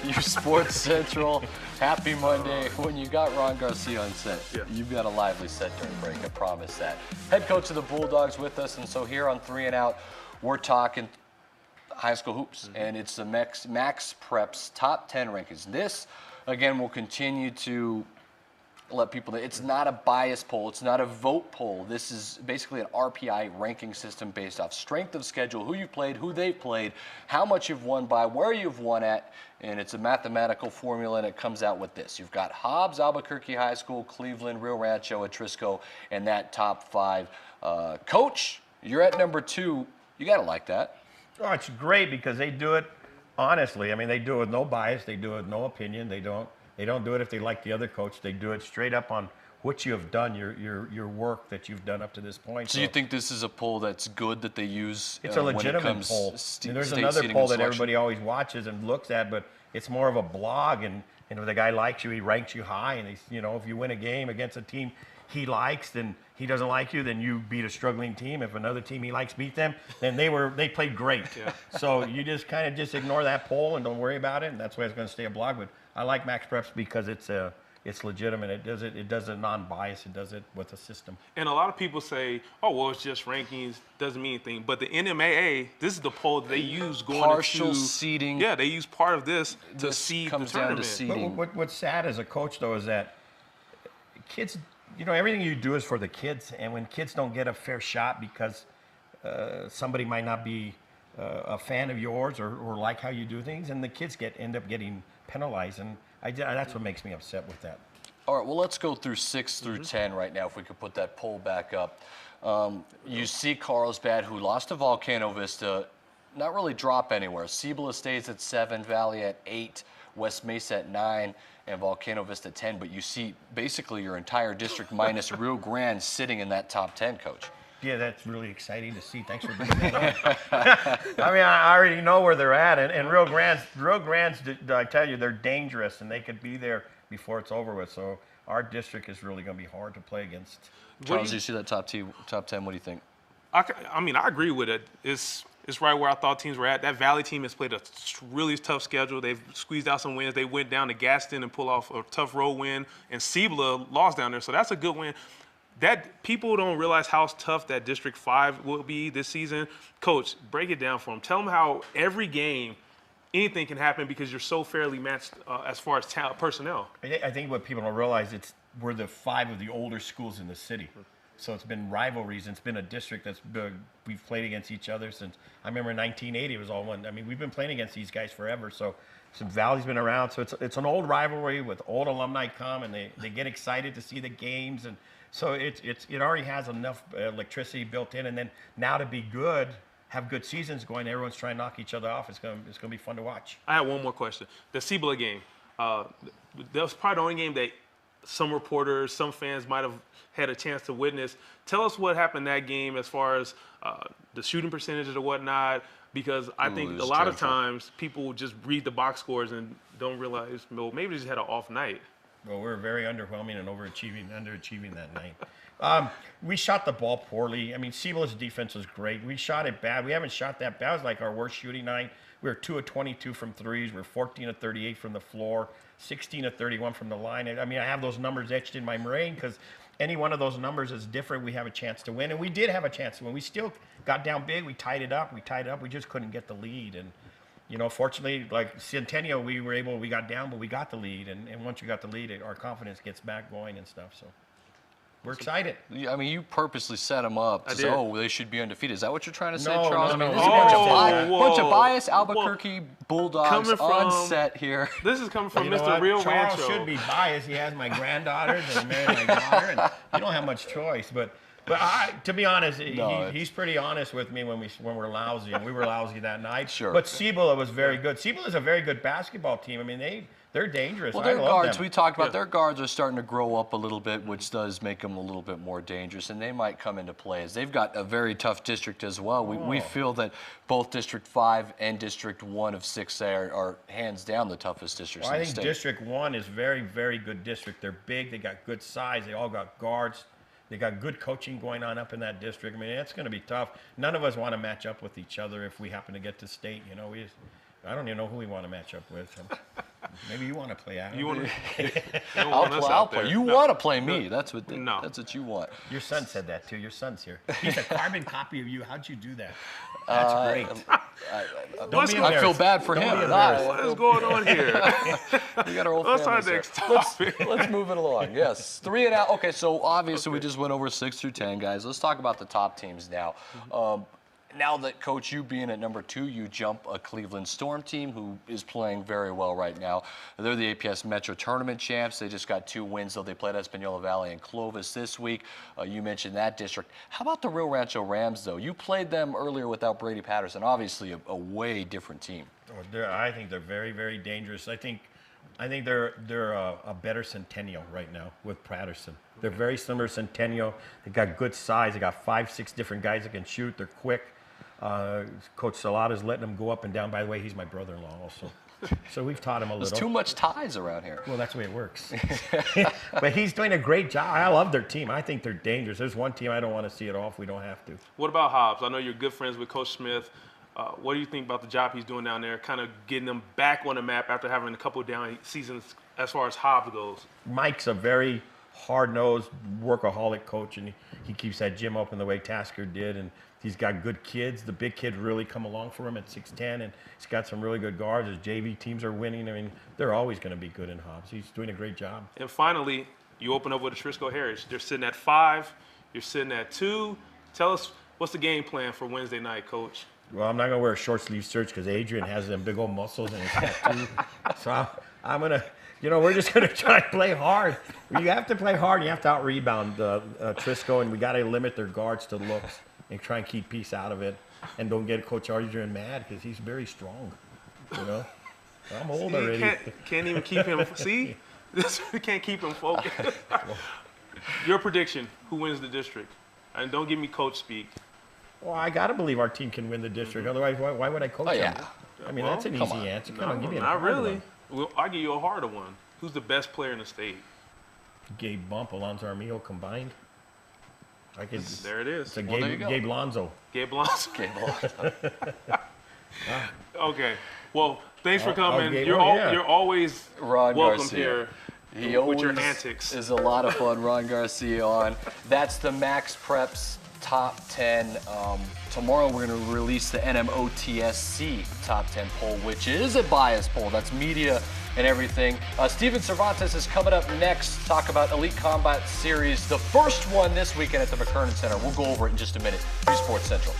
uSports Central. Happy Monday. When you got Ron Garcia on set, you've got a lively set during break, I promise that. Head coach of the Bulldogs with us, and so here on 3 and Out, we're talking high school hoops, and it's the Max Prep's top 10 rankings. This, again, will continue to let people know it's not a bias poll, it's not a vote poll. This is basically an RPI ranking system based off strength of schedule, who you played, who they've played, how much you've won by, where you've won at, and it's a mathematical formula, and it comes out with this. You've got Hobbs, Albuquerque High School, Cleveland, Rio Rancho, Atrisco, and that top 5. Coach, you're at number 2. You got to like that. Oh, it's great because they do it honestly. I mean, they do it with no bias. They do it with no opinion. They don't do it if they like the other coach. They do it straight up on what you have done, your work that you've done up to this point. So you think this is a poll that's good that they use? It's a legitimate poll. There's another poll that everybody always watches and looks at, but it's more of a blog. And if the guy likes you, he ranks you high. And if you win a game against a team he likes, then he doesn't like you, then you beat a struggling team. If another team he likes beat them, then they played great. Yeah. So you just kind of just ignore that poll and don't worry about it, and that's why it's going to stay a blog. But I like Max Preps because it's legitimate. It does it non-biased. It does it with a system. And a lot of people say, oh, well, it's just rankings, doesn't mean anything. But the NMAA, this is the poll that they use going partial seeding. Yeah, they use part of this to seed the tournament. Down to seeding. But what's sad as a coach, though, is that kids, everything you do is for the kids. And when kids don't get a fair shot because somebody might not be a fan of yours or like how you do things, and the kids end up getting penalized. And that's what makes me upset with that. All right, well, let's go through 6 through 10 right now, if we could put that poll back up. You see Carlsbad, who lost to Volcano Vista, not really drop anywhere. Cibola stays at 7, Valley at 8, West Mesa at 9, and Volcano Vista 10. But you see basically your entire district minus Rio Grande sitting in that top 10, Coach. Yeah, that's really exciting to see. Thanks for bringing that up. I mean, I already know where they're at. And Rio Grande's, I tell you, they're dangerous, and they could be there before it's over with. So our district is really going to be hard to play against. Charles, you see that top 10. What do you think? I mean, I agree with it. It's right where I thought teams were at. That Valley team has played a really tough schedule. They've squeezed out some wins. They went down to Gaston and pulled off a tough road win. And Cibola lost down there, so that's a good win. That people don't realize how tough that District 5 will be this season. Coach, break it down for them. Tell them how every game, anything can happen because you're so fairly matched as far as personnel. I think what people don't realize, we're the 5 of the older schools in the city. So it's been rivalries. It's been a district we've played against each other since, I remember in 1980 it was all one. I mean, we've been playing against these guys forever. So Valley's been around. So it's an old rivalry with old alumni come, and they get excited to see the games. And so it already has enough electricity built in. And then now to be good, have good seasons going, everyone's trying to knock each other off. It's going to be fun to watch. I have one more question. The Cibola game, that was probably the only game that some reporters, some fans might have had a chance to witness. Tell us what happened in that game as far as the shooting percentages or whatnot, because I think a lot of times people just read the box scores and don't realize, well, maybe they just had an off night. Well, we're very underwhelming and underachieving that night. We shot the ball poorly. I mean, Cibola's defense was great. We shot it bad. We haven't shot that bad. It was like our worst shooting night. We were 2 of 22 from threes. We were 14 of 38 from the floor, 16 of 31 from the line. I mean, I have those numbers etched in my brain because any one of those numbers is different. We have a chance to win, and we did have a chance to win. We still got down big. We tied it up. We just couldn't get the lead. And fortunately, like Centennial, we got down, but we got the lead. And once you got the lead, our confidence gets back going and stuff. So we're excited. I mean, you purposely set them up to say, they should be undefeated. Is that what you're trying to say, No, Charles? no, I mean, no. this is a bunch of bias Albuquerque Bulldogs on set here. This is coming from You know Mr. what? Rio Charles Rancho. should be biased. He has my granddaughters and married my daughter, and you don't have much choice. But to be honest, he's pretty honest with me when we're lousy, and we were lousy that night. Sure. But Cibola was very good. Cibola is a very good basketball team. I mean, they're dangerous. Well, their I love guards, them. we talked about, their guards are starting to grow up a little bit, which does make them a little bit more dangerous, and they might come into play as they've got a very tough district as well. We feel that both District 5 and District 1 of 6A are hands down the toughest districts in the state. I think District 1 is very, very good district. They're big. They got good size. They all got guards. They got good coaching going on up in that district. I mean, it's going to be tough. None of us want to match up with each other if we happen to get to state. I don't even know who we want to match up with. Maybe you want to play out. You want I'll play. You want to play me. That's what No. that's what you want. Your son said that too. Your son's here. He's a carbon copy of you. How'd you do that? That's great. Don't be I feel embarrassed. bad for Don't him. be embarrassed. What is going on here? We got our old What's our families here. next topic? Let's move it along. Yes, 3 and out. Okay, so obviously we just went over 6 through 10, guys. Let's talk about the top teams now. Now that, Coach, you being at number 2, you jump a Cleveland Storm team who is playing very well right now. They're the APS Metro Tournament champs. They just got 2 wins, though. They played Espanola Valley and Clovis this week. You mentioned that district. How about the Rio Rancho Rams, though? You played them earlier without Brady Patterson. Obviously, a way different team. I think they're very, very dangerous. I think they're a better Centennial right now with Patterson. They're very similar to Centennial. They got good size. They got 5, 6 different guys that can shoot. They're quick. Coach Salada's letting them go up and down. By the way, he's my brother-in-law also. So we've taught him a little. There's too much ties around here. Well, that's the way it works. But he's doing a great job. I love their team. I think they're dangerous. There's one team I don't want to see it off. We don't have to. What about Hobbs? I know you're good friends with Coach Smith. What do you think about the job he's doing down there, kind of getting them back on the map after having a couple of down seasons as far as Hobbs goes? Mike's a very hard-nosed, workaholic coach, and he keeps that gym open the way Tasker did, and he's got good kids. The big kid really come along for him at 6'10", and he's got some really good guards. His JV teams are winning. I mean, they're always going to be good in Hobbs. He's doing a great job. And finally, you open up with the Trisco Harris. They're sitting at 5. You're sitting at 2. Tell us, what's the game plan for Wednesday night, Coach? Well, I'm not going to wear a short-sleeve shirt because Adrian has them big old muscles and his tattoo. So I'm going to, we're just going to try and play hard. You have to play hard. You have to out-rebound Trisco, and we got to limit their guards to looks and try and keep peace out of it. And don't get Coach Adrian mad because he's very strong, I'm old already. Can't even keep him. See? We can't keep him focused. Your prediction, who wins the district? And don't give me coach speak. Well, I got to believe our team can win the district. Otherwise, why would I coach them? I mean, that's an easy answer. Come on, give me a Not harder really. one. Well, I'll give you a harder one. Who's the best player in the state? Gabe Bump, Alonzo Armijo combined. There it is. It's a Well, there you go. Gabe Lonzo. Gabe Lonzo. Okay, well, Okay. Well, thanks for coming. Gabe, You're yeah. always Ron welcome Garcia. here with your always antics. is a lot of fun. Ron Garcia on. That's the Max Preps Top 10. Tomorrow we're going to release the NMOTSC Top 10 poll, which is a bias poll. That's media and everything. Steven Cervantes is coming up next. Talk about Elite Combat Series, the first one this weekend at the McKernan Center. We'll go over it in just a minute. uSports Central.